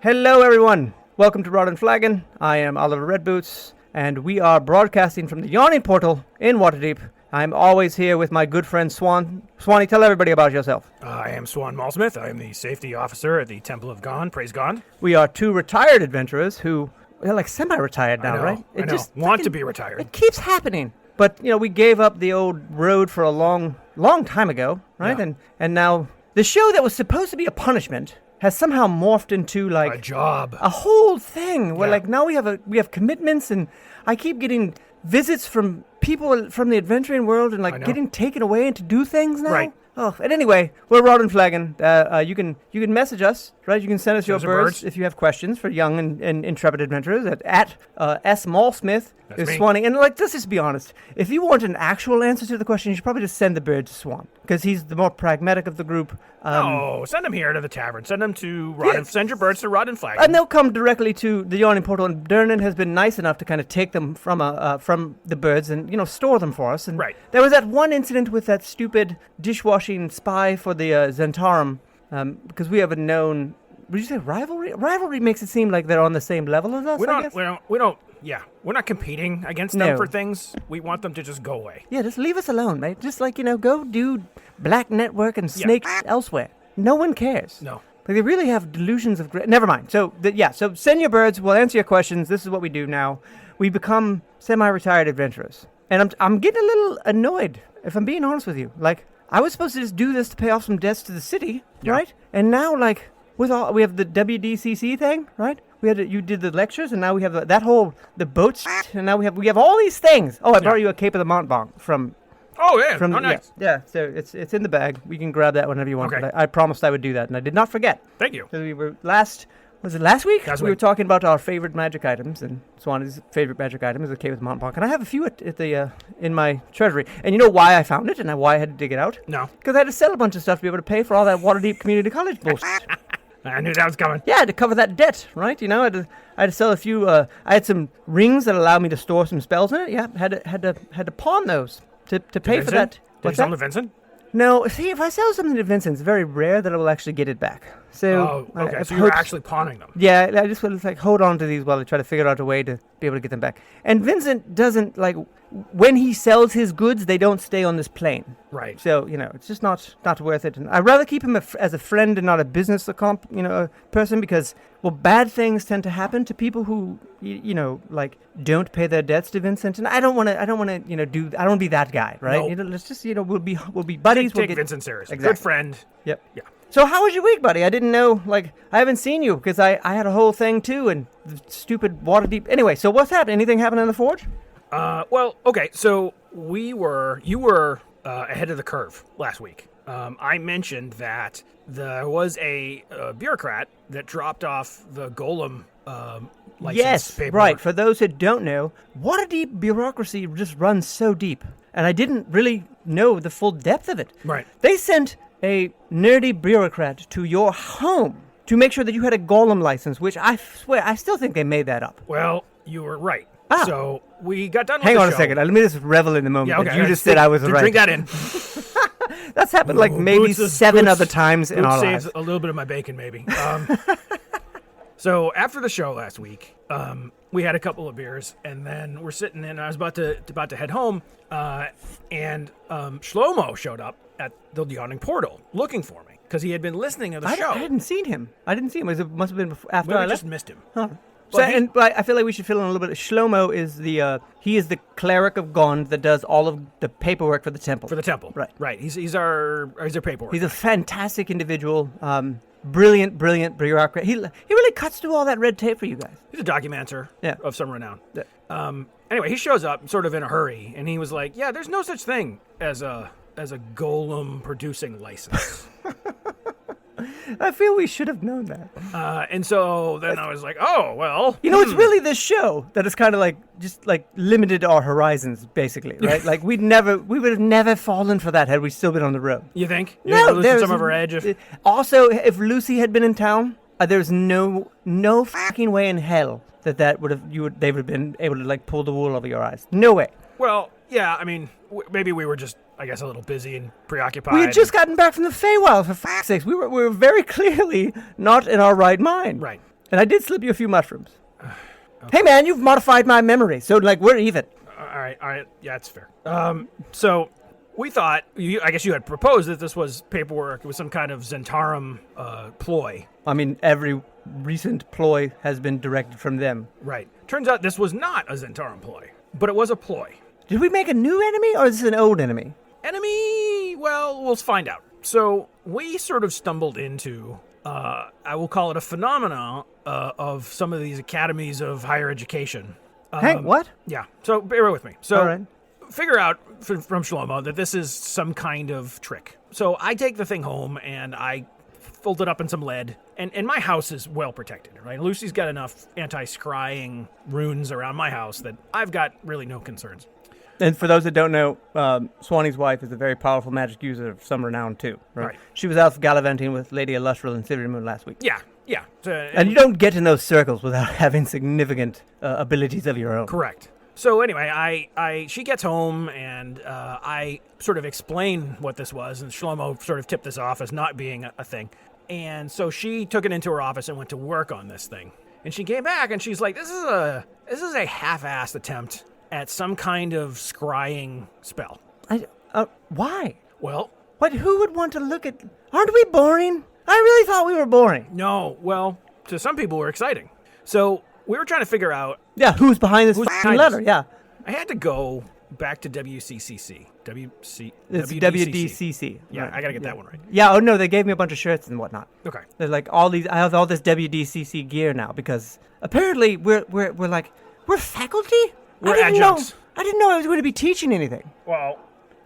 Hello, everyone. Welcome to Rod and Flagon. I am Oliver Redboots, and we are broadcasting from the Yawning Portal in Waterdeep. I'm always here with my good friend Swan. Swanee, tell everybody about yourself. I am Swan Maulsmith. I am the safety officer at the Temple of Gon. Praise God. We are two retired adventurers who are like semi-retired now, right? I know. Want to be retired. It keeps happening. But, we gave up the old road for a long time ago, right? Yeah. And now the show that was supposed to be a punishment has somehow morphed into like a job, a whole thing where Yeah. like now we have commitments, and I keep getting visits from people from the adventuring world and like getting taken away and to do things now. Right. Oh, and anyway, we're Rod and Flagon. You can message us, right? You can send us your birds if you have questions for young and intrepid adventurers at S Maulsmith is me. Swanee. And like, let's just be honest. If you want an actual answer to the question, you should probably just send the bird to Swan because he's the more pragmatic of the group. Send them here to the tavern. Send them to Rod. And, send your birds to Rod and Flagon. And they'll come directly to the Yawning Portal. And Dernan has been nice enough to kind of take them from the birds and store them for us. And Right. there was that one incident with that stupid dishwashing spy for the Zentarum, because we have a known. Would you say rivalry? Rivalry makes it seem like they're on the same level as us. We're not competing against No. them for things. We want them to just go away. Yeah, just leave us alone, mate. Just like go do black network and snake elsewhere. No one cares. No. Like, they really have delusions of never mind. So so send your birds. We'll answer your questions. This is what we do now. We become semi-retired adventurers, and I'm getting a little annoyed, if I'm being honest with you. Like, I was supposed to just do this to pay off some debts to the city, right? And now, like, we have the WDCC thing, right? You did the lectures, and now we have the boats, and now we have all these things. Oh, I brought you a Cape of the Montblanc from. Oh yeah, Nice. Yeah. So it's in the bag. We can grab that whenever you want. Okay. But I promised I would do that, and I did not forget. Thank you. So we were last week? Last we were week. talking about our favorite magic items, and Swanee's favorite magic item is the Cape of the Montblanc, and I have a few at the in my treasury. And you know why I found it and why I had to dig it out? No. Because I had to sell a bunch of stuff to be able to pay for all that Waterdeep Community College bullshit. I knew that was coming. Yeah, to cover that debt, right? I had to sell a few. I had some rings that allowed me to store some spells in it. Yeah, had to pawn those to pay for that. Did you sell them to Vincent? No, see, if I sell something to Vincent, it's very rare that I will actually get it back. So, okay. So you're actually pawning them. Yeah, I just want to hold on to these while I try to figure out a way to be able to get them back. And Vincent doesn't when he sells his goods, they don't stay on this plane. Right. So it's just not worth it. And I'd rather keep him as a friend and not a business person, because bad things tend to happen to people who don't pay their debts to Vincent. And I don't want to be that guy, right? Nope. Let's just we'll be buddies. Take Vincent serious. Exactly. Good friend. Yep. Yeah. So how was your week, buddy? I didn't know, I haven't seen you because I had a whole thing too, and the stupid Waterdeep. Anyway, so what's happened? Anything happened in the Forge? Well, okay, so you were ahead of the curve last week. I mentioned that there was a bureaucrat that dropped off the golem license paperwork. Right. For those who don't know, Waterdeep bureaucracy just runs so deep, and I didn't really know the full depth of it. Right. They sent a nerdy bureaucrat to your home to make sure that you had a golem license, which I swear, I still think they made that up. Well, you were right. Ah. So we got done with Hang the on show. a second. Let me just revel in the moment. Yeah, okay. That you just said I was right. Drink that in. That's happened maybe seven other times in our lives. Saves a little bit of my bacon, maybe. So after the show last week, we had a couple of beers, and then we're sitting in. I was about to head home, and Shlomo showed up at the Yawning Portal looking for me because he had been listening to the show. I hadn't seen him. It must have been after I I just left. missed him. Huh. But I feel like we should fill in a little bit. Shlomo is the cleric of Gond that does all of the paperwork for the temple. For the temple, right? He's our paperwork. He's a fantastic individual, brilliant bureaucrat. He really cuts through all that red tape for you guys. He's a documenter of some renown. Yeah. Anyway, he shows up sort of in a hurry, and he was like, "Yeah, there's no such thing as a golem producing license." I feel we should have known that. And so then I was like, oh, well. It's really this show that is kind of just limited our horizons, basically, right? we would have never fallen for that had we still been on the road. You think? No, there's some of our edge. Also, if Lucy had been in town, there's no fucking way in hell that they would have been able to pull the wool over your eyes. No way. Well, yeah, I mean, maybe we were just, I guess, a little busy and preoccupied. We had just gotten back from the Feywild, for fuck's sakes. We were very clearly not in our right mind. Right. And I did slip you a few mushrooms. Okay. Hey, man, you've modified my memory, so, like, we're even. All right. Yeah, that's fair. So we thought, I guess you had proposed that this was paperwork. It was some kind of Zentarum ploy. I mean, every recent ploy has been directed from them. Right. Turns out this was not a Zentarum ploy, but it was a ploy. Did we make a new enemy, or is this an old enemy? Enemy? Well, we'll find out. So we sort of stumbled into, I will call it a phenomenon of some of these academies of higher education. Hey, what? Yeah. So bear with me. So All right. figure out from Shlomo that this is some kind of trick. So I take the thing home and I fold it up in some lead. And my house is well protected, right? Lucy's got enough anti-scrying runes around my house that I've got really no concerns. And for those that don't know, Swanee's wife is a very powerful magic user of some renown, too. Right? She was out gallivanting with Lady Illustrial and Silver Moon last week. Yeah. And you don't get in those circles without having significant abilities of your own. Correct. So anyway, she gets home, and I sort of explain what this was, and Shlomo sort of tipped this off as not being a thing. And so she took it into her office and went to work on this thing. And she came back, and she's like, this is a half-assed attempt at some kind of scrying spell. Why? Well... What? Who would want to look at... Aren't we boring? I really thought we were boring. No, well, to some people we're exciting. So we were trying to figure out... Yeah, who's behind this letter, yeah. I had to go back to WCCC. It's WDCC. Yeah, right. I got to get that one right. Yeah, no, they gave me a bunch of shirts and whatnot. Okay. There's like I have all this WDCC gear now because apparently we're faculty? We're adjuncts. I didn't know I was going to be teaching anything. Well,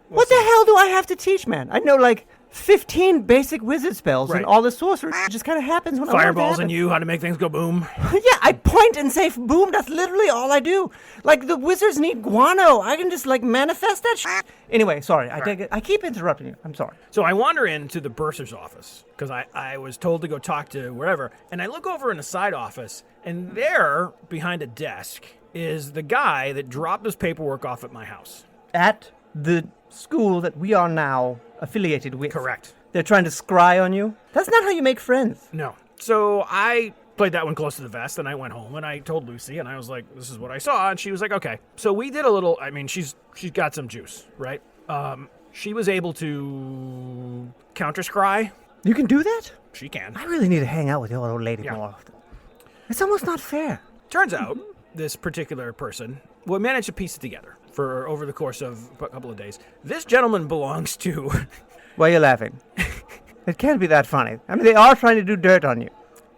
what the hell do I have to teach, man? I know like 15 basic wizard spells and all the sorcery. It just kind of happens when Fireballs and you, how to make things go boom. Yeah, I point and say boom. That's literally all I do. Like the wizards need guano. I can just like manifest that shit. Anyway, sorry. I keep interrupting you. I'm sorry. So I wander into the bursar's office because I was told to go talk to wherever. And I look over in the side office, and there, behind a desk, is the guy that dropped his paperwork off at my house. At the school that we are now affiliated with. Correct. They're trying to scry on you. That's not how you make friends. No. So I played that one close to the vest, and I went home, and I told Lucy, and I was like, this is what I saw, and she was like, okay. So we did a little, I mean, she's got some juice, right? She was able to counter-scry. You can do that? She can. I really need to hang out with the old lady more often. It's almost not fair. Turns out, this particular person will manage to piece it together for over the course of a couple of days. This gentleman belongs to... Why are you laughing? It can't be that funny. I mean, they are trying to do dirt on you.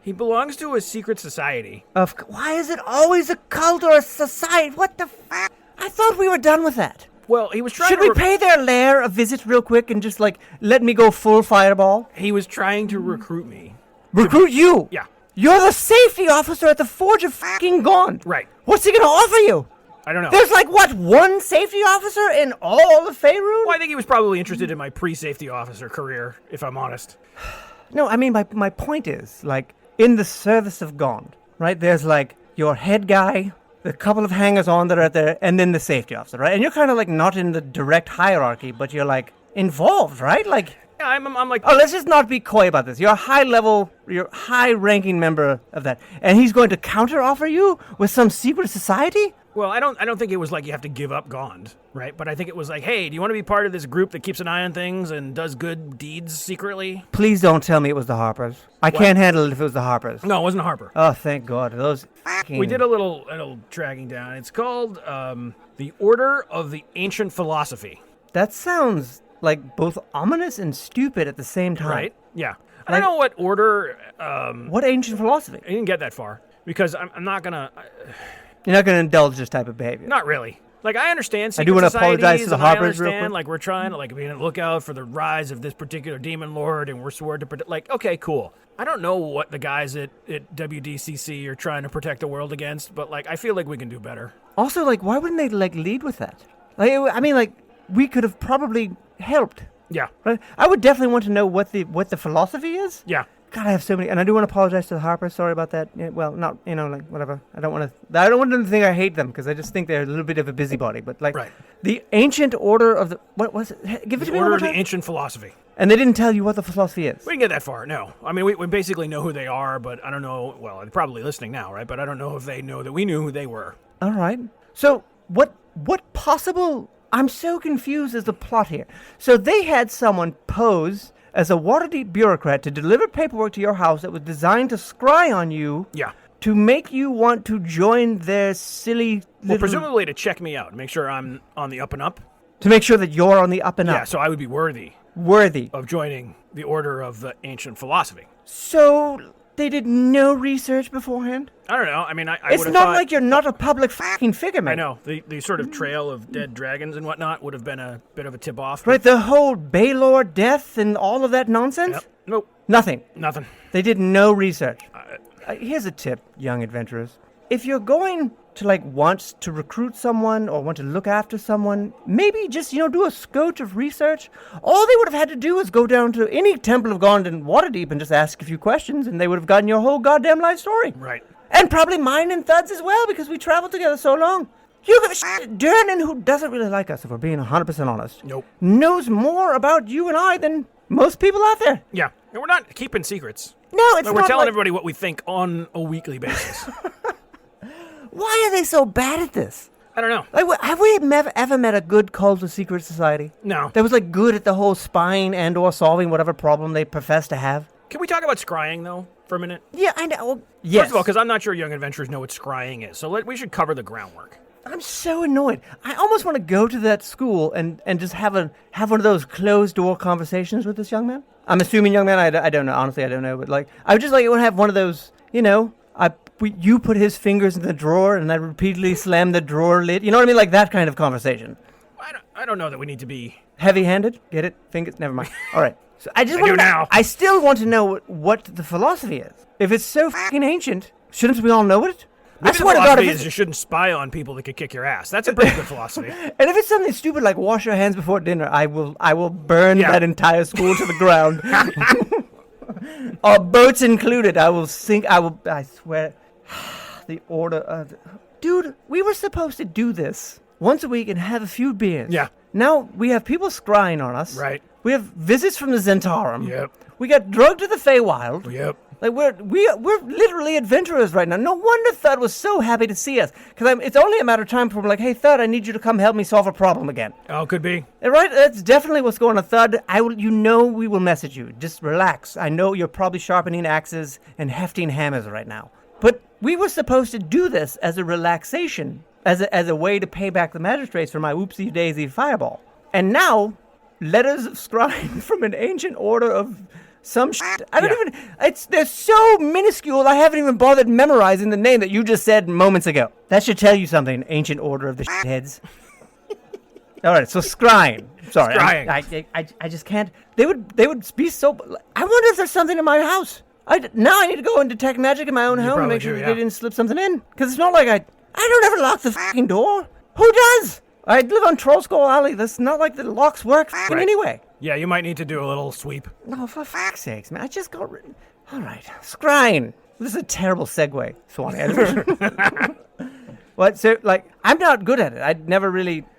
He belongs to a secret society. Why is it always a cult or a society? What the f***? I thought we were done with that. Well, he was trying Should we pay their lair a visit real quick and just, like, let me go full fireball? He was trying to recruit me. Recruit you? Yeah. You're the safety officer at the Forge of f***ing Gaunt. Right. What's he going to offer you? I don't know. There's like, what, one safety officer in all of Faerun? Well, I think he was probably interested in my pre-safety officer career, if I'm honest. No, I mean, my point is, like, in the service of Gaunt, right, there's, like, your head guy, the couple of hangers-on that are there, and then the safety officer, right? And you're kind of, like, not in the direct hierarchy, but you're, like, involved, right? Like... Yeah, I'm like... Oh, let's just not be coy about this. You're a high-level, you're a high-ranking member of that. And he's going to counter-offer you with some secret society? Well, I don't think it was like you have to give up Gond, right? But I think it was like, hey, do you want to be part of this group that keeps an eye on things and does good deeds secretly? Please don't tell me it was the Harpers. I can't handle it if it was the Harpers. No, it wasn't Harper. Oh, thank God. Those We did a little tracking down. It's called the Order of the Ancient Philosophy. That sounds like both ominous and stupid at the same time. Right? Yeah. I don't know what order... what ancient philosophy? I didn't get that far because I'm not going to... You're not going to indulge this type of behavior. Not really. Like, I understand secret I do want to societies, apologize to the and Harpers I real quick. understand, like, we're trying to, like, be on the lookout for the rise of this particular demon lord, and we're sworn to protect... Like, okay, cool. I don't know what the guys at WDCC are trying to protect the world against, but, like, I feel like we can do better. Also, like, why wouldn't they, like, lead with that? Like, I mean, like, we could have probably helped. Yeah. Right? I would definitely want to know what the philosophy is. Yeah. God, I have so many, and I do want to apologize to the Harpers. Sorry about that. Yeah, well, not whatever. I don't want them to think I hate them because I just think they're a little bit of a busybody. But Right. the ancient order of the what was it? Give it to me one Order more of the time. ancient philosophy. And they didn't tell you what the philosophy is. We didn't get that far, no. I mean, we basically know who they are, but I don't know. Well, they're probably listening now, right? But I don't know if they know that we knew who they were. All right. So what possible? I'm so confused as the plot here. So they had someone pose as a Waterdeep bureaucrat to deliver paperwork to your house that was designed to scry on you. Yeah. To make you want to join their silly Well, presumably to check me out, make sure I'm on the up and up. to make sure that you're on the up and Yeah, up. so I would be worthy Worthy. of joining the Order of the Ancient Philosophy. So they did no research beforehand? I don't know. I mean, I It's would have not thought, like you're not a public fucking figure, man. I know. The sort of trail of dead dragons and whatnot would have been a bit of a tip-off. Right, the whole Baylor death and all of that nonsense? Yep. Nope. Nothing. Nothing. They did no research. Here's a tip, young adventurers. If you're going to want to recruit someone or want to look after someone, maybe just do a scotch of research. All they would have had to do is go down to any Temple of God in Waterdeep and just ask a few questions, and they would have gotten your whole goddamn life story. Right. And probably mine and Thud's as well, because we traveled together so long. You give a shit. Durnan, who doesn't really like us, if we're being 100% honest, Nope. knows more about you and I than most people out there. Yeah. And we're not keeping secrets. No, it's But not we're telling like- everybody what we think on a weekly basis. Why are they so bad at this? I don't know. Have we ever met a good cult or secret society No. that was good at the whole spying and or solving whatever problem they profess to have? Can we talk about scrying, though, for a minute? Yeah, I know. Well, yes. First of all, because I'm not sure young adventurers know what scrying is, so we should cover the groundwork. I'm so annoyed. I almost want to go to that school and just have one of those closed door conversations with this young man. I'm assuming young man. I don't know. Honestly, I don't know. But I would just want to have one of those. You put his fingers in the drawer and I repeatedly slam the drawer lid. You know what I mean? That kind of conversation. I don't know that we need to be... Heavy-handed? Get it? Fingers? Never mind. All right. So I do now. I still want to know what the philosophy is. If it's so fucking ancient, shouldn't we all know it? Maybe I swear the to God, philosophy if is you shouldn't spy on people that could kick your ass. That's a pretty good philosophy. and if it's something stupid like wash your hands before dinner, I will burn Yeah. that entire school to the ground. Boats included. I swear. The order of... Dude, we were supposed to do this once a week and have a few beers. Yeah. Now we have people scrying on us. Right. We have visits from the Zentarum. Yep. We got drugged to the Feywild. Yep. We're literally adventurers right now. No wonder Thud was so happy to see us. Because it's only a matter of time before we're like, hey, Thud, I need you to come help me solve a problem again. Oh, could be. Right? That's definitely what's going on, Thud. We will message you. Just relax. I know you're probably sharpening axes and hefting hammers right now. But we were supposed to do this as a relaxation, as a way to pay back the magistrates for my oopsie-daisy fireball. And now, letters of scrying from an ancient order of some shit. I don't even... They're so minuscule, I haven't even bothered memorizing the name that you just said moments ago. That should tell you something, ancient order of the shitheads. All right, so scrying. Sorry, Scrying. I just can't. They would be so... I wonder if there's something in my house. Now I need to go and detect magic in my own home to probably make sure do, they yeah. didn't slip something in. Because it's not like I don't ever lock the fucking door. Who does? I live on Troll Skull Alley. That's not like the locks work Right. anyway. Yeah, you might need to do a little sweep. No, for fuck's sakes, man. I just got... All right. Scrying. This is a terrible segue, Swan. What? So, I'm not good at it.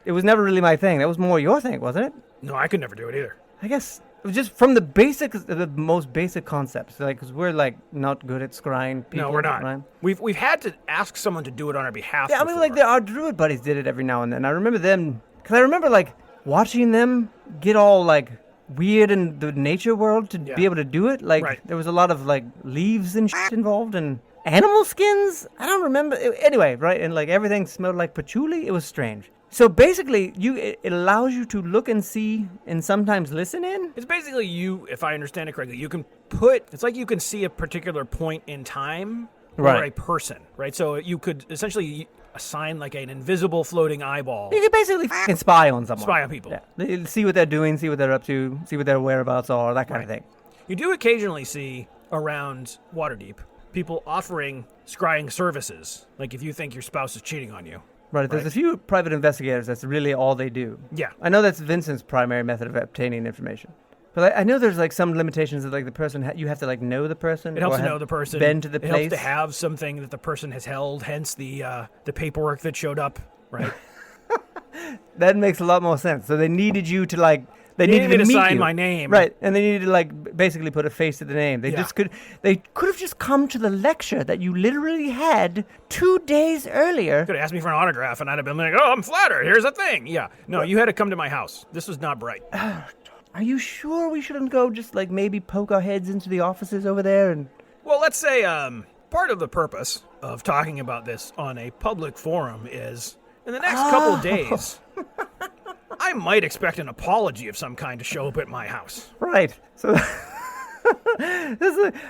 It was never really my thing. That was more your thing, wasn't it? No, I could never do it either. I guess it was just from the most basic concepts. Because we're not good at scrying people. No, we're not. Right? We've had to ask someone to do it on our behalf. Yeah, I mean, our druid buddies did it every now and then. I remember them, because I remember watching them get all weird in the nature world to be able to do it. Right. There was a lot of leaves and shit involved and animal skins. I don't remember. Anyway, right, and everything smelled like patchouli. It was strange. So basically, it allows you to look and see and sometimes listen in. It's basically you, if I understand it correctly, you can see a particular point in time or Right. a person, right? So you could essentially assign an invisible floating eyeball. You could basically fucking spy on someone. Spy on people. Yeah. See what they're doing, see what they're up to, see what their whereabouts are, that kind of thing. You do occasionally see around Waterdeep people offering scrying services, like if you think your spouse is cheating on you. Right, there's a few private investigators, that's really all they do. Yeah. I know that's Vincent's primary method of obtaining information. But I know there's like some limitations that like the person you have to like know the person. It helps or to know the person. Been to the place. It helps to have something that the person has held. Hence the paperwork that showed up. Right. That makes a lot more sense. So they needed you to like. They needed to meet sign you. my name. Right, and they needed to like basically put a face to the name. They could have just come to the lecture that you literally had 2 days earlier. Could have asked me for an autograph, and I'd have been like, "Oh, I'm flattered. Here's a thing." Yeah. No, you had to come to my house. This was not bright. Are you sure we shouldn't go just like maybe poke our heads into the offices over there and? Well, let's say part of the purpose of talking about this on a public forum is in the next couple of days. I might expect an apology of some kind to show up at my house. Right. So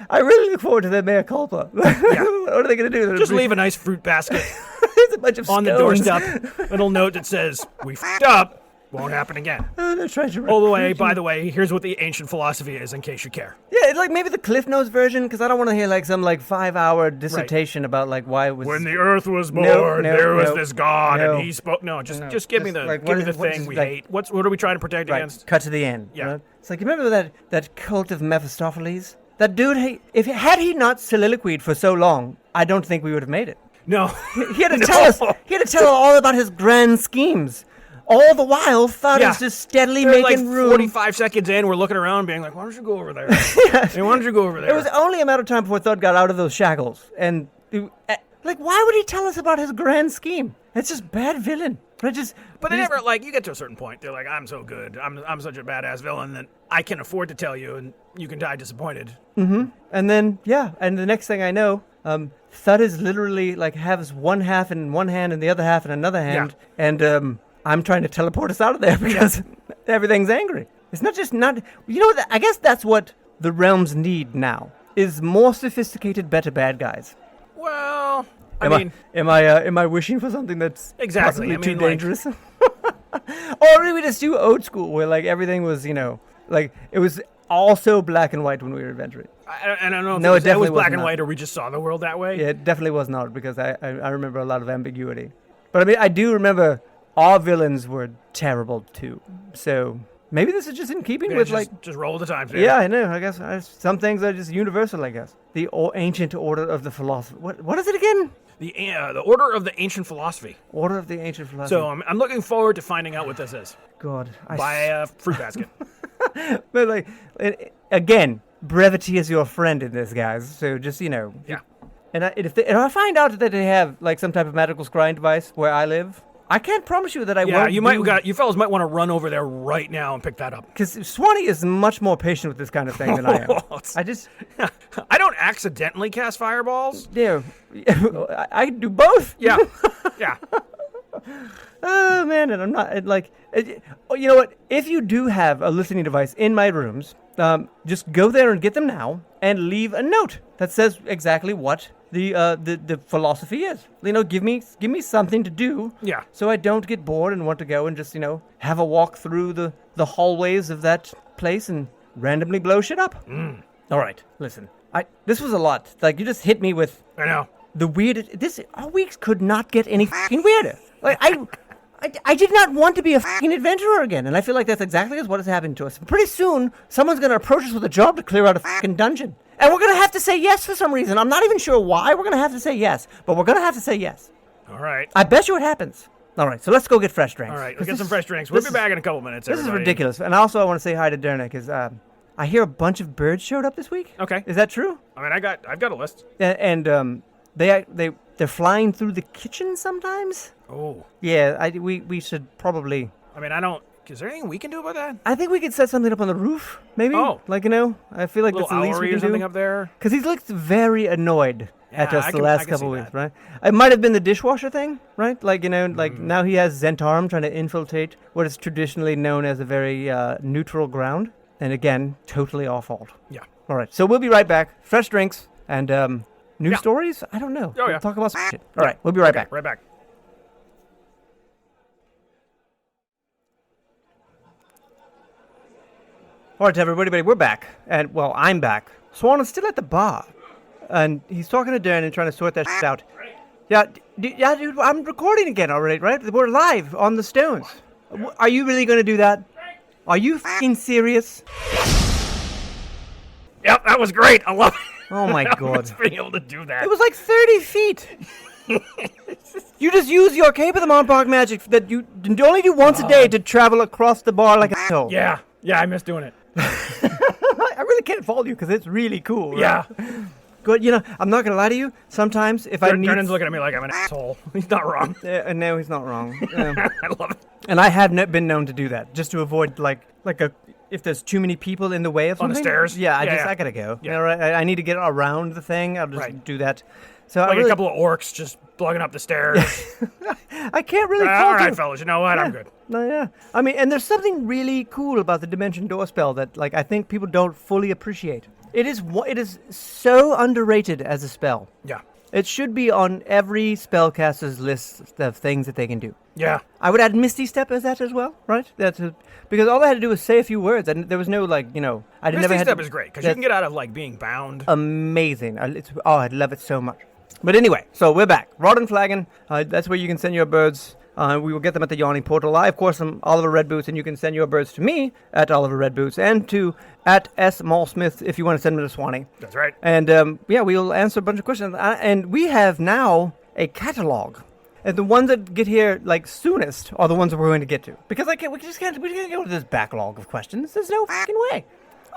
I really look forward to their mea culpa. Yeah. What are they going to do? Just leave a nice fruit basket It's a bunch of on the scones. doorstep. Little note that says, "We f***ed up. Won't happen again." They're trying to Oh, recruit by you. the way, here's what the ancient philosophy is, in case you care. Yeah, it's like maybe the Cliff Notes version, because I don't want to hear like some like 5-hour dissertation about like why it was. When the earth was born, No, there was no, this god, no. and he spoke. No, just give me Just, the like, give what me is- the what thing is, we like- hate. What are we trying to protect Right, against? cut to the end. Yeah. You know? It's like, you remember that cult of Mephistopheles? That dude, had he not soliloquied for so long, I don't think we would have made it. No, He had to tell us. He had to tell all about his grand schemes. All the while, Thud Yeah. is just steadily They're making like room. 45 seconds in, we're looking around, being like, "Why don't you go over there? Hey, why don't you go over there?" It was only a matter of time before Thud got out of those shackles. And, like, why would he tell us about his grand scheme? It's just bad villain. But they never, like, you get to a certain point, they're like, "I'm so good. I'm such a badass villain that I can afford to tell you, and you can die disappointed." And then, and the next thing I know, Thud is literally, like, has one half in one hand and the other half in another hand. Yeah. And I'm trying to teleport us out of there because everything's angry. It's not just not... You know what? I guess that's what the realms need now, is more sophisticated, better bad guys. Well, Am I wishing for something that's Exactly. possibly I mean, too like- dangerous? Or did we just do old school where like everything was, like it was all so black and white when we were adventuring? I don't know if No, it that was definitely black was and not. white, or we just saw the world that way. Yeah, it definitely was not, because I remember a lot of ambiguity. But I mean, I do remember our villains were terrible too. So maybe this is just in keeping Yeah, with just roll with the times. Yeah, I know. I guess some things are just universal. I guess the ancient order of the philosophy. What is it again? The order of the ancient philosophy. Order of the ancient philosophy. So I'm looking forward to finding out what this is. God, Buy a fruit basket. But like again, brevity is your friend in this, guys. So just Yeah. And if I find out that they have like some type of magical scrying device where I live, I can't promise you that I Yeah, won't. you fellas might want to run over there right now and pick that up. Because Swanee is much more patient with this kind of thing than I am. I just, I don't accidentally cast fireballs. I do both. Yeah, yeah. Oh man, and I'm not you know what? If you do have a listening device in my rooms, just go there and get them now, and leave a note that says exactly what the philosophy is. Give me something to do. Yeah. So I don't get bored and want to go and just have a walk through the hallways of that place and randomly blow shit up. All right, listen. This was a lot. Like you just hit me with. I know. The weirdest. Our weeks could not get any fucking weirder. Like I did not want to be a fucking adventurer again, and I feel like that's exactly what is happening to us. Pretty soon, someone's gonna approach us with a job to clear out a fucking dungeon, and we're gonna have to say yes for some reason. I'm not even sure why we're gonna have to say yes, but we're gonna have to say yes. All right. I bet you it happens. All right, so let's go get fresh drinks. All right. We'll get some fresh drinks. We'll be back in a couple minutes. This is everybody. ridiculous, and also I want to say hi to Derna because I hear a bunch of birds showed up this week. Okay. Is that true? I mean, I've got a list. And they're flying through the kitchen sometimes. Oh. Yeah, we should probably. I mean, is there anything we can do about that? I think we could set something up on the roof, maybe. Oh. I feel like A little that's the least we owlery can or something do. up there? Because he's looked very annoyed at Yeah, us I the can last see couple weeks, that. right? It might have been the dishwasher thing, right? Like now he has Zentarm trying to infiltrate what is traditionally known as a very neutral ground, and again, totally our fault. Yeah. All right, so we'll be right back. Fresh drinks and new Yeah. stories. I don't know. Oh, yeah. We'll talk about some shit. All right, we'll be right back. Right back. All right, everybody, we're back. And, well, I'm back. Swan is still at the bar. And he's talking to Darren and trying to sort that shit out. Yeah, dude, I'm recording again already, right? We're live on the Stones. Are you really going to do that? Are you f***ing serious? Yep, that was great. I love it. Oh my god. Just being able to do that. It was like 30 feet. You just use your Cape of the Monarch magic that you only do once a day to travel across the bar like a asshole. Yeah, I miss doing it. I really can't fault you because it's really cool. Right? Yeah. Good, I'm not going to lie to you. Sometimes if I need... Brennan's looking at me like I'm an asshole. He's not wrong. No, he's not wrong. I love it. And I have been known to do that, just to avoid, if there's too many people in the way of something. On the stairs? Yeah, I gotta go. Yeah. I need to get around the thing. I'll just do that. So Like a couple of orcs just plugging up the stairs. I can't really fault All right, you. fellas, you know what? I'm good. No, yeah. I mean, and there's something really cool about the Dimension Door spell that, I think people don't fully appreciate. It is so underrated as a spell. Yeah. It should be on every spellcaster's list of things that they can do. Yeah. I would add Misty Step as that as well, right? Because all I had to do was say a few words, and there was no I didn't Misty Step is great because you can get out of being bound. Amazing. I love it so much. But anyway, so we're back. Rod and Flagon. That's where you can send your birds. We will get them at the Yawning Portal. I, of course, am Oliver Redboots, and you can send your birds to me at Oliver Redboots and to at S Maulsmith if you want to send them to Swanee. That's right. And we'll answer a bunch of questions. And we have now a catalog. And the ones that get here soonest are the ones that we're going to get to. Because we can't go to this backlog of questions. There's no fucking way.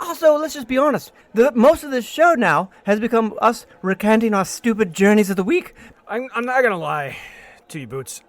Also, let's just be honest. Most of this show now has become us recanting our stupid journeys of the week. I'm not going to lie to you, Boots.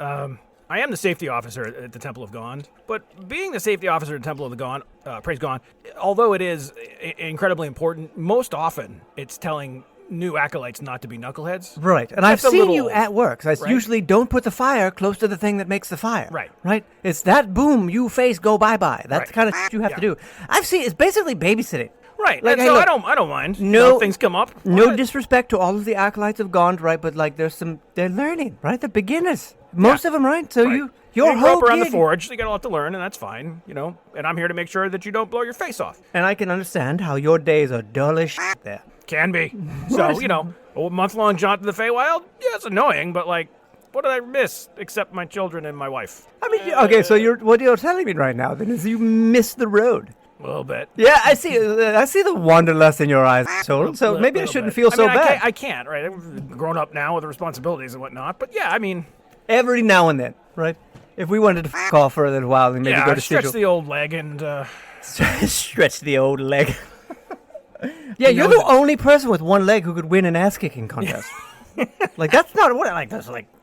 I am the safety officer at the Temple of Gond, but being the safety officer at the Temple of the Gond, praise Gond, although it is incredibly important, most often it's telling new acolytes not to be knuckleheads. Right, and I've seen you at work. I usually don't put the fire close to the thing that makes the fire. Right. It's that boom you face go bye-bye. That's the kind of shit you have to do. It's basically babysitting. Right, and so I don't mind. No, things come up. No disrespect to all of the acolytes of Gond, right? But they're learning, right? They're beginners. Most of them, right? So your whole grow up around gig, the forge, you got a lot to learn, and that's fine, And I'm here to make sure that you don't blow your face off. And I can understand how your days are dull as shit there. Can be. So, a month-long jaunt to the Feywild, yeah, it's annoying, but what did I miss except my children and my wife? I mean, okay, so what you're telling me right now then is you missed the road. A little bit. Yeah, I see the wanderlust in your eyes, so maybe I shouldn't feel so bad. I can't, right? I've grown up now with responsibilities and whatnot, but yeah, I mean... Every now and then, right? If we wanted to f*** off for a little while and maybe go to stretch the old leg and... Stretch the old leg. Yeah, you're the only person with one leg who could win an ass-kicking contest. That's not what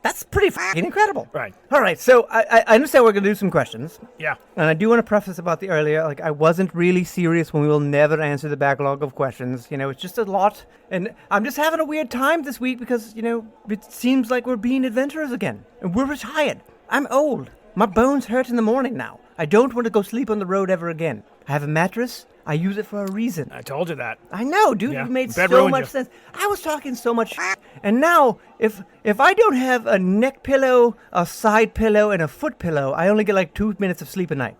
that's pretty fucking incredible. Right. All right, so I understand we're going to do some questions. Yeah. And I do want to preface about the earlier, I wasn't really serious when we will never answer the backlog of questions. It's just a lot. And I'm just having a weird time this week because, it seems like we're being adventurers again. And we're retired. I'm old. My bones hurt in the morning now. I don't want to go sleep on the road ever again. I have a mattress. I use it for a reason. I told you that. I know, dude. Yeah. You made Bed so ruined much you. sense. I was talking so much and now, if I don't have a neck pillow, a side pillow, and a foot pillow, I only get 2 minutes of sleep a night.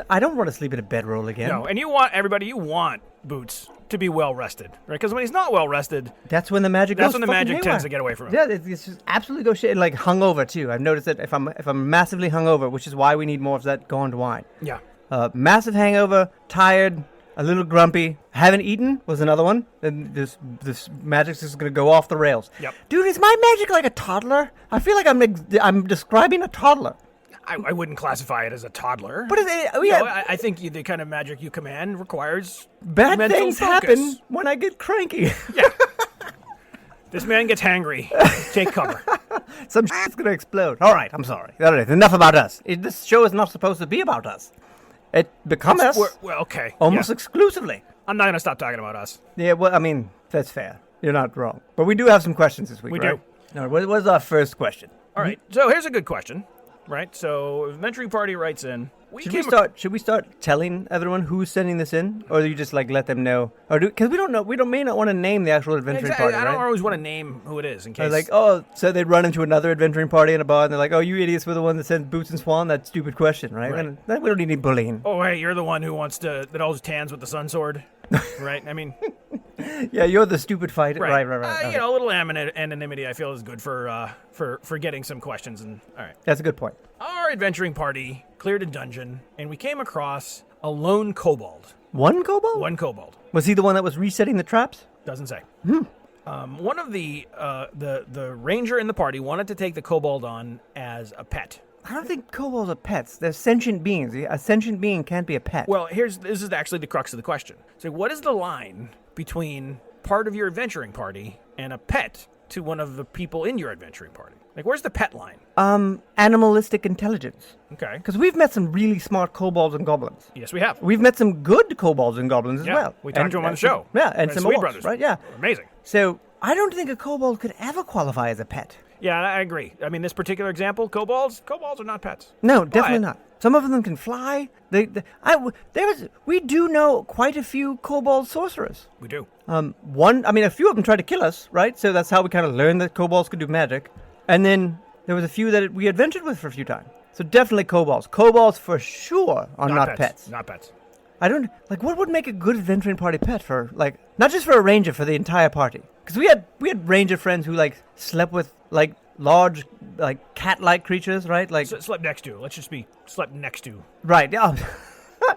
I don't want to sleep in a bedroll again. No, and you want Boots to be well rested, right? Because when he's not well rested, that's when the magic goes. That's when the magic tends to get away from him. Yeah, it's just absolutely go shit. And hungover too. I've noticed that if I'm massively hungover, which is why we need more of that Gond wine. Yeah. Massive hangover, tired, a little grumpy, haven't eaten was another one. And this magic's just gonna go off the rails. Yep. Dude, is my magic like a toddler? I feel like I'm describing a toddler. I wouldn't classify it as a toddler. But I think the kind of magic you command requires bad mental things focus. happen when I get cranky. Yeah. This man gets hangry. Take cover. Some shit's gonna explode. All right, I'm sorry. All right, enough about us. This show is not supposed to be about us. It becomes us. Well, okay. Almost exclusively. I'm not gonna stop talking about us. Yeah, well, I mean, that's fair. You're not wrong. But we do have some questions this week, We right? do. All right, what was our first question? All right. So here's a good question. Right, so Adventuring Party writes in. Should we start telling everyone who's sending this in, or do you just let them know, or because we don't know, may not want to name the actual adventuring party, right? I don't always want to name who it is in case. So they'd run into another adventuring party in a bar, and they're like, "Oh, you idiots were the one that sent Boots and Swan that stupid question, right?" And then we don't need any bullying. Oh, hey, you're the one who that always tans with the sun sword, right? I mean, yeah, you're the stupid fighter, right? Okay. A little anonymity I feel is good for getting some questions, and all right, that's a good point. Our adventuring party cleared a dungeon, and we came across A lone kobold. One kobold? One kobold. Was he the one that was resetting the traps? Doesn't say. One of the ranger in the party wanted to take the kobold on as a pet. I don't think kobolds are pets. They're sentient beings. A sentient being can't be a pet. Well, this is actually the crux of the question. So what is the line between part of your adventuring party and a pet to one of the people in your adventuring party? Like, where's the pet line? Animalistic intelligence. Okay. Because we've met some really smart kobolds and goblins. Yes, we have. We've met some good kobolds and goblins as well. We talked to them on the show. Yeah, and some Sweet orcs, Brothers. right? Yeah. Amazing. So I don't think a kobold could ever qualify as a pet. Yeah, I agree. I mean, this particular example, kobolds are not pets. No, definitely not. Some of them can fly. We do know quite a few kobold sorcerers. We do. A few of them tried to kill us, right? So that's how we kind of learned that kobolds could do magic. And then there was a few that we adventured with for a few times. So definitely kobolds. Kobolds for sure are not pets. Not pets. I don't, what would make a good adventuring party pet for, not just for a ranger, for the entire party? Because we had ranger friends who, slept with, large, cat-like creatures, right? Slept next to. Let's just be slept next to. Right, yeah.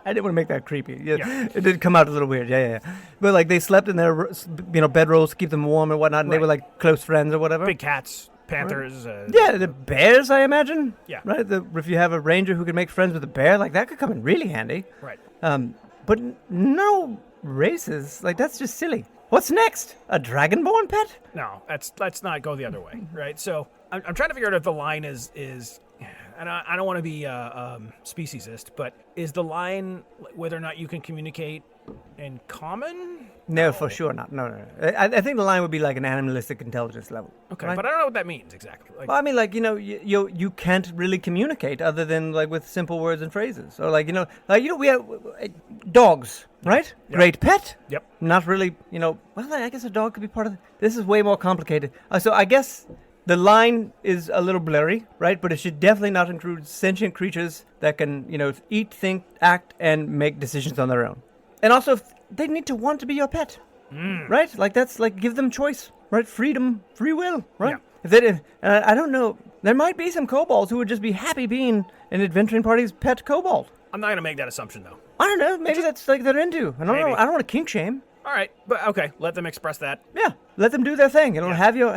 I didn't want to make that creepy. Yeah. It did come out a little weird, yeah. But, they slept in their, bedrolls to keep them warm and whatnot, and they were, close friends or whatever. Big cats, panthers. Yeah, the bears, I imagine. Yeah. Right? If you have a ranger who can make friends with a bear, that could come in really handy. Right. But no races. That's just silly. What's next? A dragonborn pet? No, let's not go the other way, right? So I'm trying to figure out if the line is and I don't want to be speciesist, but is the line whether or not you can communicate in common? No, for sure not. No. I think the line would be an animalistic intelligence level. Okay, right? but I don't know what that means exactly. You can't really communicate other than with simple words and phrases. Or we have dogs, right? Yep. Great pet. Yep. Not really, I guess a dog could be part of this is way more complicated. So I guess the line is a little blurry, right? But it should definitely not include sentient creatures that can, eat, think, act, and make decisions on their own. And also, they need to want to be your pet, right? That's give them choice, right? Freedom, free will, right? Yeah. I don't know. There might be some kobolds who would just be happy being an adventuring party's pet kobold. I'm not going to make that assumption, though. I don't know. Maybe that's they're into. I don't know. I don't want to kink shame. All right, but okay, let them express that. Yeah, let them do their thing. Have your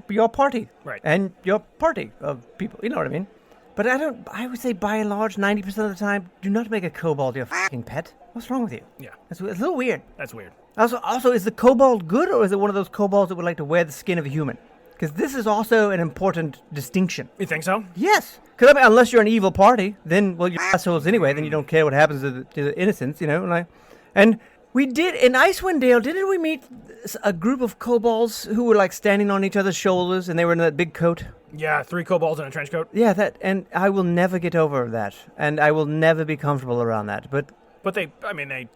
your party, right? And your party of people. You know what I mean? But I would say by and large, 90% of the time, do not make a kobold your fucking pet. What's wrong with you? Yeah, it's a little weird. That's weird. Also, is the kobold good, or is it one of those kobolds that would like to wear the skin of a human? Because this is also an important distinction. You think so? Yes. Because unless you're an evil party, then you're assholes anyway. Then you don't care what happens to the innocents, And we did in Icewind Dale. Didn't we meet a group of kobolds who were standing on each other's shoulders, and they were in that big coat? Yeah, 3 kobolds in a trench coat. Yeah, and I will never get over that, and I will never be comfortable around that. But they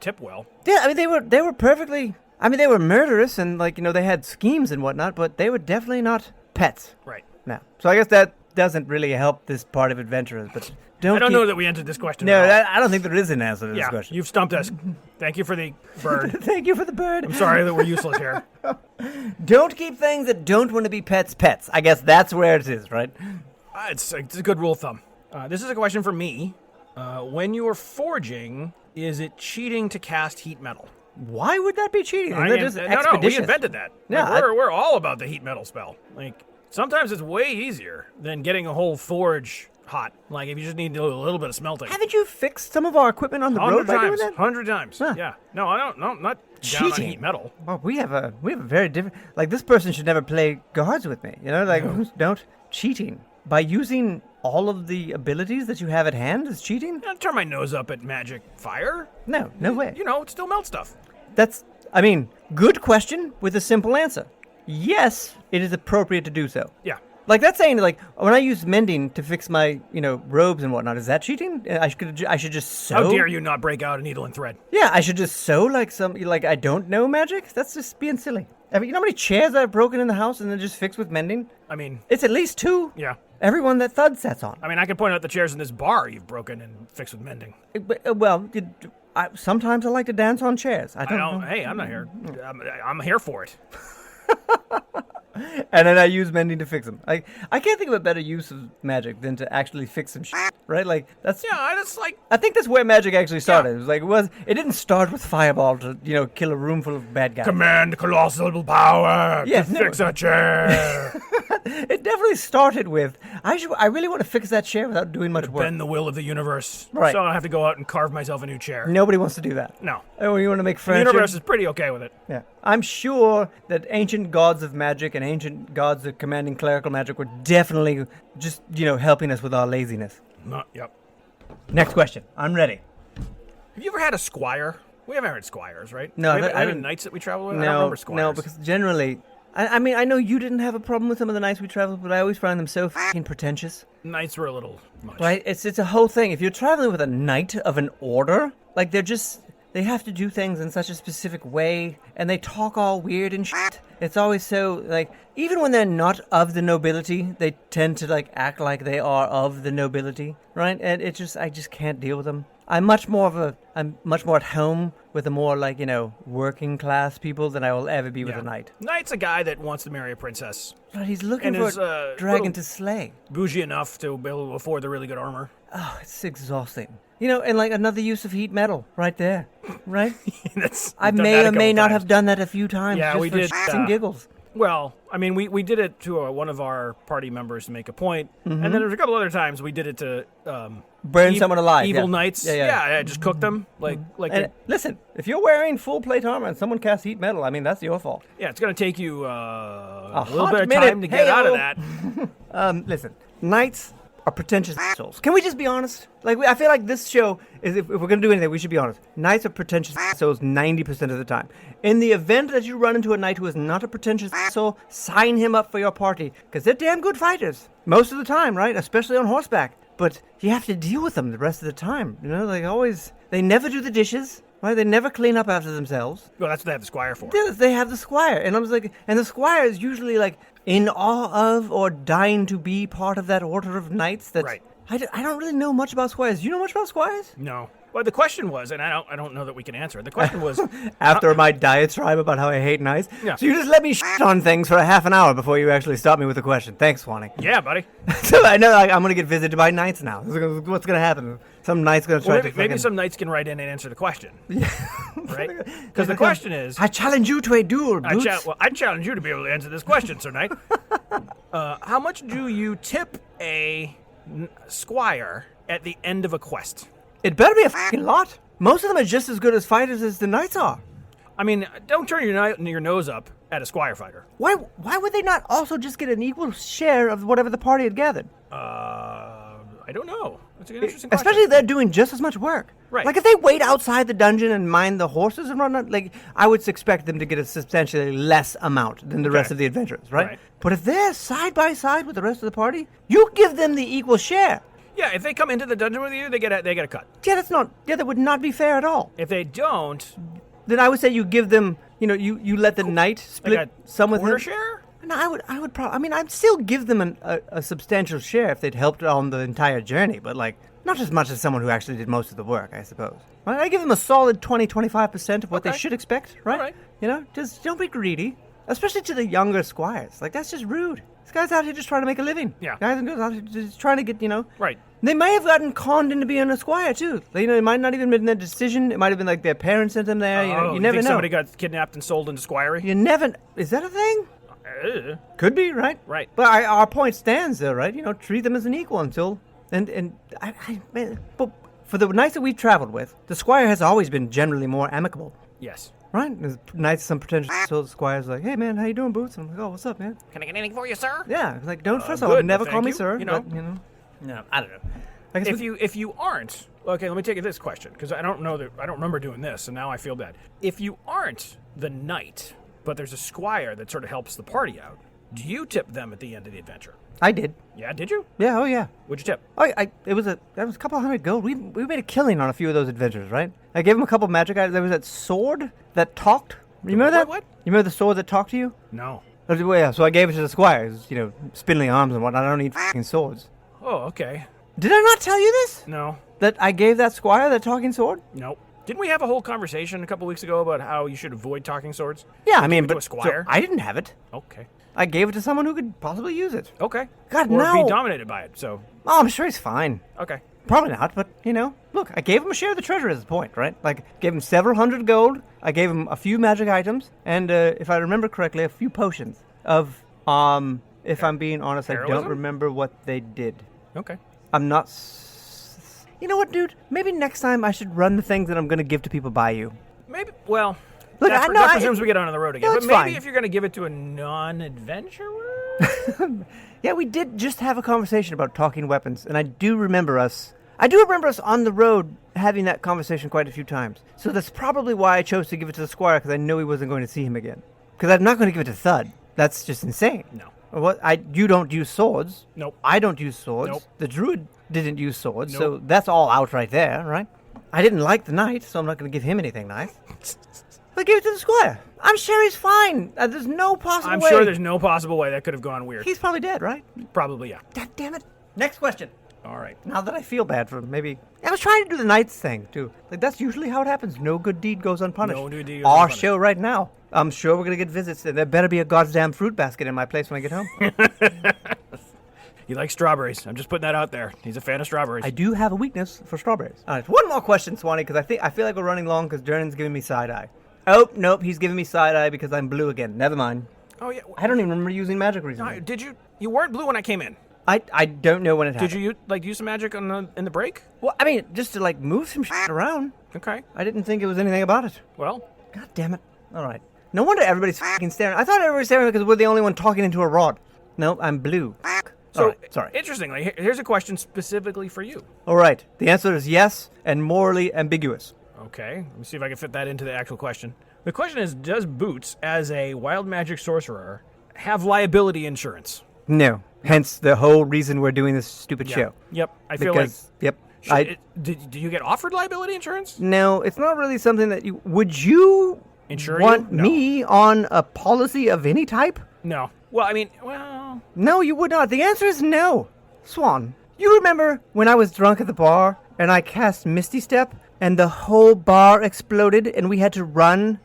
tip well. Yeah, they were perfectly. They were murderous, and they had schemes and whatnot, but they were definitely not pets. Right. No. So I guess that doesn't really help this part of adventurers, but I don't know that we answered this question. No, I don't think there is an answer to this question. You've stumped us. Thank you for the bird. Thank you for the bird. I'm sorry that we're useless here. Don't keep things that don't want to be pets. I guess that's where it is, right? It's a good rule of thumb. This is a question for me. When you are forging, is it cheating to cast heat metal? Why would that be cheating? No, we invented that. Yeah, we're all about the heat metal spell. Sometimes it's way easier than getting a whole forge hot. If you just need to do a little bit of smelting. Haven't you fixed some of our equipment on the road by doing that? 100 times. Huh. Yeah. No, I don't. No, not cheating. Down on heat metal. Well, we have a very different. This person should never play guards with me. No. Don't cheating by using all of the abilities that you have at hand is cheating. I'll turn my nose up at magic fire. No way. It still melts stuff. Good question with a simple answer. Yes, it is appropriate to do so. Yeah. That's saying, when I use mending to fix my, robes and whatnot, is that cheating? I should just sew? How dare you not break out a needle and thread? Yeah, I should just sew I don't know magic? That's just being silly. You know how many chairs I've broken in the house and then just fixed with mending? It's at least 2. Yeah. Everyone that Thud sets on. I can point out the chairs in this bar you've broken and fixed with mending. Sometimes I like to dance on chairs. I don't know. Hey, I'm not here. I'm here for it. And then I use mending to fix them. I can't think of a better use of magic than to actually fix some shit, right? Like that's that's like I think that's where magic actually started. It was like it didn't start with fireball to kill a room full of bad guys. command colossal power to fix a chair. It definitely started with I really want to fix that chair without doing much work. Bend the will of the universe. Right. So I have to go out and carve myself a new chair. Nobody wants to do that. No. Oh, you want to make The furniture? universe is pretty okay with it. Yeah. I'm sure that ancient gods of magic and ancient gods of commanding clerical magic were definitely just, helping us with our laziness. Yep. Next question. I'm ready. Have you ever had a squire? We haven't had squires, right? No, we I haven't haven't. knights that we travel with. I don't remember squires. No, because generally, I mean, I know you didn't have a problem with some of the knights we traveled, but I always find them so fucking pretentious. Knights were a little much. Right? It's a whole thing. If you're traveling with a knight of an order, like they have to do things in such a specific way, and they talk all weird and shit. It's always so, like, even when they're not of the nobility, they tend to, like, act like they are of the nobility, right? And I just can't deal with them. I'm much more at home with the more, like, working class people than I will ever be with a knight. Knight's a guy that wants to marry a princess. Right, he's looking And for is, a dragon little to slay. Bougie enough to be able to afford the really good armor. Oh, it's exhausting. And like another use of heat metal right there, right? I may or may not have done that a few times. Yeah, just we for did. shits and giggles. Well, I mean, we did it to one of our party members to make a point, and then there's a couple other times we did it to burn someone alive. Evil yeah. knights. Yeah. Just cook them like. And listen, if you're wearing full plate armor and someone casts heat metal, I mean that's your fault. Yeah, it's gonna take you a little hot bit of minute. time to get out of that. Listen, knights are pretentious assholes. Can we just be honest? Like, I feel like this show is, if we're going to do anything, we should be honest. Knights are pretentious assholes 90% of the time. In the event that you run into a knight who is not a pretentious asshole, sign him up for your party, because they're damn good fighters. Most of the time, right? Especially on horseback. But you have to deal with them the rest of the time. Like always, they never do the dishes. Right? They never clean up after themselves. Well, that's what they have the squire for. They have the squire. And I was like, and the squire is usually like in awe of or dying to be part of that order of knights. That's, right. I don't really know much about squires. Do you know much about squires? No. Well, the question was, and I don't know that we can answer it. The question was, after my diatribe about how I hate knights. Yeah. So you just let me shit on things for a half an hour before you actually stop me with a question. Thanks, Swanee. yeah, buddy. So I know I'm going to get visited by knights now. What's going to happen? Some knight's going to try Well, to maybe some knights can write in and answer the question. Yeah. Right? Because the question is, I challenge you to a duel, Boots. I challenge you to be able to answer this question, Sir Knight. How much do you tip a squire at the end of a quest? It better be a fucking lot. Most of them are just as good as fighters as the knights are. I mean, don't turn your nose up at a squire fighter. Why would they not also just get an equal share of whatever the party had gathered? I don't know. That's an interesting question. Especially if they're doing just as much work. Right. Like if they wait outside the dungeon and mind the horses and whatnot, like I would expect them to get a substantially less amount than the rest of the adventurers, right? But if they're side by side with the rest of the party, you give them the equal share. Yeah, if they come into the dungeon with you, they get a cut. Yeah, that would not be fair at all. If they don't, then I would say you give them, you let the knight split like some with quarter him. share? No, I would probably. I mean, I'd still give them a substantial share if they'd helped on the entire journey, but like not as much as someone who actually did most of the work, I suppose. Right? I give them a solid 20-25% of what they should expect, right? All right. Just don't be greedy, especially to the younger squires. Like that's just rude. This guy's out here just trying to make a living. Yeah. Guys and girls out here just trying to get, Right. They may have gotten conned into being a squire too. Like, it might not even been their decision. It might have been like their parents sent them there. You never think know. Somebody got kidnapped and sold into squirery? You never. Is that a thing? Could be, right? Right. But our point stands though, right? Treat them as an equal until but for the knights that we've traveled with, the squire has always been generally more amicable. Yes. Right? There's knights, some pretentious so the squire's like, hey man, how you doing, Boots? And I'm like, oh, what's up, man? Can I get anything for you, sir? Yeah. Like, don't first of good, all, never thank call me you. sir. No, I don't know. I guess If you aren't, okay, let me take this question because I don't remember doing this, and now I feel bad. If you aren't the knight, but there's a squire that sort of helps the party out, do you tip them at the end of the adventure? I did. Yeah, did you? Yeah. Oh yeah. What'd you tip? That was a couple hundred gold. We made a killing on a few of those adventures, right? I gave him a couple magic items. There was that sword that talked. You remember that? What? You remember the sword that talked to you? No. Well, yeah, so I gave it to the squires, spindly arms and whatnot. I don't need fucking swords. Oh, okay. Did I not tell you this? No. That I gave that squire that talking sword? Nope. Didn't we have a whole conversation a couple weeks ago about how you should avoid talking swords? Yeah, I mean, to but a squire? so I didn't have it. Okay. I gave it to someone who could possibly use it. Okay. God, or no. be dominated by it. So. Oh, I'm sure he's fine. Okay. Probably not, but, look, I gave him a share of the treasure is the point, right? Like, gave him several hundred gold, I gave him a few magic items, and, if I remember correctly, a few potions of, if I'm being honest, I don't remember what they did. Okay. I'm not... You know what, dude? Maybe next time I should run the things that I'm going to give to people by you. Maybe, well... Look, that presumes we get on the road again. No, but maybe fine. if you're going to give it to a non-adventurer... Yeah, we did just have a conversation about talking weapons, and I do remember us on the road having that conversation quite a few times. So that's probably why I chose to give it to the squire, because I knew he wasn't going to see him again. Because I'm not going to give it to Thud. That's just insane. No. You don't use swords. Nope. I don't use swords. Nope. The druid didn't use swords, Nope. so that's all out right there, right? I didn't like the knight, so I'm not going to give him anything nice. I gave it to the squire. I'm sure he's fine. There's no possible way. I'm sure there's no possible way that could have gone weird. He's probably dead, right? Probably, yeah. God damn it. Next question. All right. Now that I feel bad for him, maybe... I was trying to do the knight's thing, too. Like, that's usually how it happens. No good deed goes unpunished. No good deed goes Our unpunished. show right now. I'm sure we're going to get visits. There better be a goddamn fruit basket in my place when I get home. He likes strawberries. I'm just putting that out there. He's a fan of strawberries. I do have a weakness for strawberries. All right, one more question, Swanee, because I feel like we're running long because Dernan's giving me side-eye. Oh, nope, he's giving me side-eye because I'm blue again. Never mind. Oh, yeah. I don't even remember using magic recently. No, did you? You weren't blue when I came in. I don't know when it happened. Did you use some magic in the break? Well, I mean, just to, move some shit around. Okay. I didn't think it was anything about it. Well. God damn it. All right. No wonder everybody's fucking staring. I thought everybody was staring because we're the only one talking into a rod. No, I'm blue. So, all right, sorry. Interestingly, here's a question specifically for you. All right. The answer is yes and morally ambiguous. Okay. Let me see if I can fit that into the actual question. The question is, does Boots, as a wild magic sorcerer, have liability insurance? No. Hence the whole reason we're doing this stupid show. Yep. I feel like... Yep. Did you get offered liability insurance? No, it's not really something that you... Would you want me on a policy of any type? No. Well, I mean, No, you would not. The answer is no. Swan, you remember when I was drunk at the bar and I cast Misty Step and the whole bar exploded and we had to run,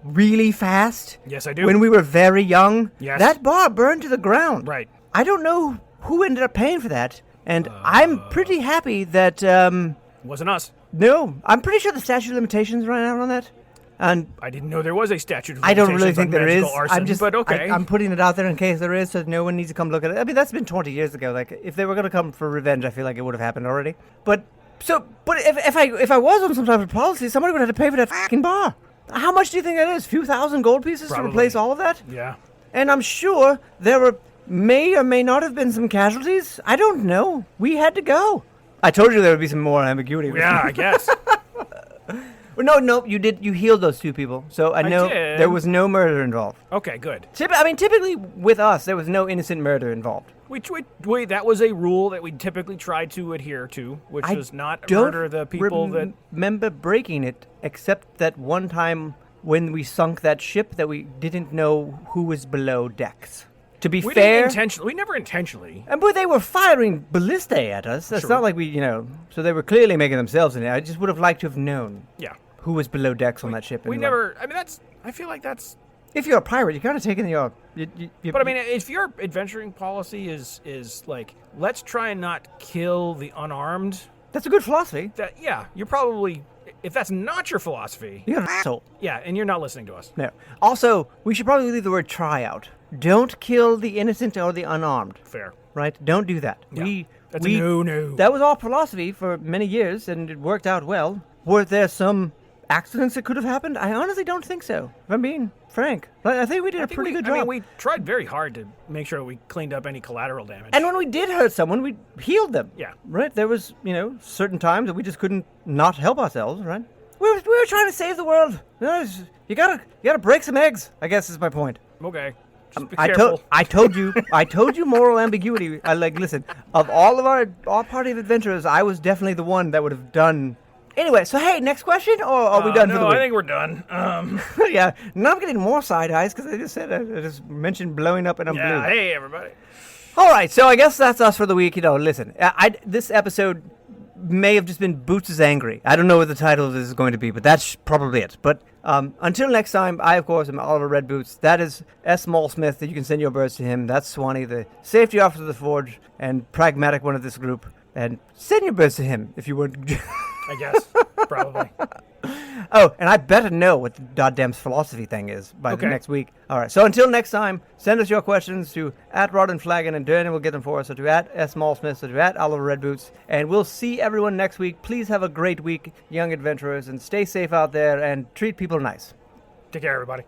really fast? Yes, I do. When we were very young? Yes. That bar burned to the ground. Right. I don't know who ended up paying for that, and I'm pretty happy that, Wasn't us. No, I'm pretty sure the statute of limitations ran out on that. And I didn't know there was a statute of I limitations don't really think on there is. magical arson, but okay. I'm putting it out there in case there is, so no one needs to come look at it. I mean, that's been 20 years ago. If they were going to come for revenge, I feel like it would have happened already. But if I was on some type of policy, somebody would have to pay for that fucking bar. How much do you think that is? A few thousand gold pieces Probably. to replace all of that? Yeah. And I'm sure there may or may not have been some casualties. I don't know. We had to go. I told you there would be some more ambiguity. Yeah, I guess. No, you did. You healed those two people, so I know did. there was no murder involved. Okay, good. Typically with us, there was no innocent murder involved. That was a rule that we typically tried to adhere to, which was not don't murder the people that... remember breaking it, except that one time when we sunk that ship that we didn't know who was below decks. To be fair... We never intentionally... But they were firing ballistae at us. It's not like we, so they were clearly making themselves in it. I just would have liked to have known. Yeah. Who was below decks on that ship. We never... I mean, I feel like that's... If you're a pirate, you gotta take in your... But I mean, if your adventuring policy is let's try and not kill the unarmed... That's a good philosophy. You're probably... If that's not your philosophy... You're an asshole. Yeah, and you're not listening to us. No. Also, we should probably leave the word try out. Don't kill the innocent or the unarmed. Fair. Right? Don't do that. Yeah. That's a no. That was our philosophy for many years, and it worked out well. Were there some accidents that could have happened? I honestly don't think so, if I'm being frank. I think we did a pretty good job. I mean, we tried very hard to make sure we cleaned up any collateral damage. And when we did hurt someone, we healed them. Yeah. Right? There was, certain times that we just couldn't not help ourselves, right? We were trying to save the world. You gotta break some eggs, I guess is my point. Okay. Just be careful. I told you moral ambiguity. Listen, of all of our party of adventurers, I was definitely the one that would have done. Anyway, so hey, next question, or are we done for the week? No, I think we're done. Yeah, now I'm getting more side eyes because I just mentioned blowing up and I'm blue. Hey everybody. All right, so I guess that's us for the week. Listen, this episode may have just been Boots is Angry. I don't know what the title of this is going to be, but that's probably it. But until next time, I, of course, am Oliver Redboots. That is S. Maulsmith, that you can send your birds to him. That's Swanee, the safety officer of the Forge and pragmatic one of this group. And send your birds to him if you would. I guess. Probably. Oh, and I better know what the goddamn philosophy thing is by the next week. All right. So until next time, send us your questions to @Rod and Flagon, and Daniel will get them for us. So to @S. Maulsmith, so to @Oliver Redboots. And we'll see everyone next week. Please have a great week, young adventurers, and stay safe out there and treat people nice. Take care, everybody.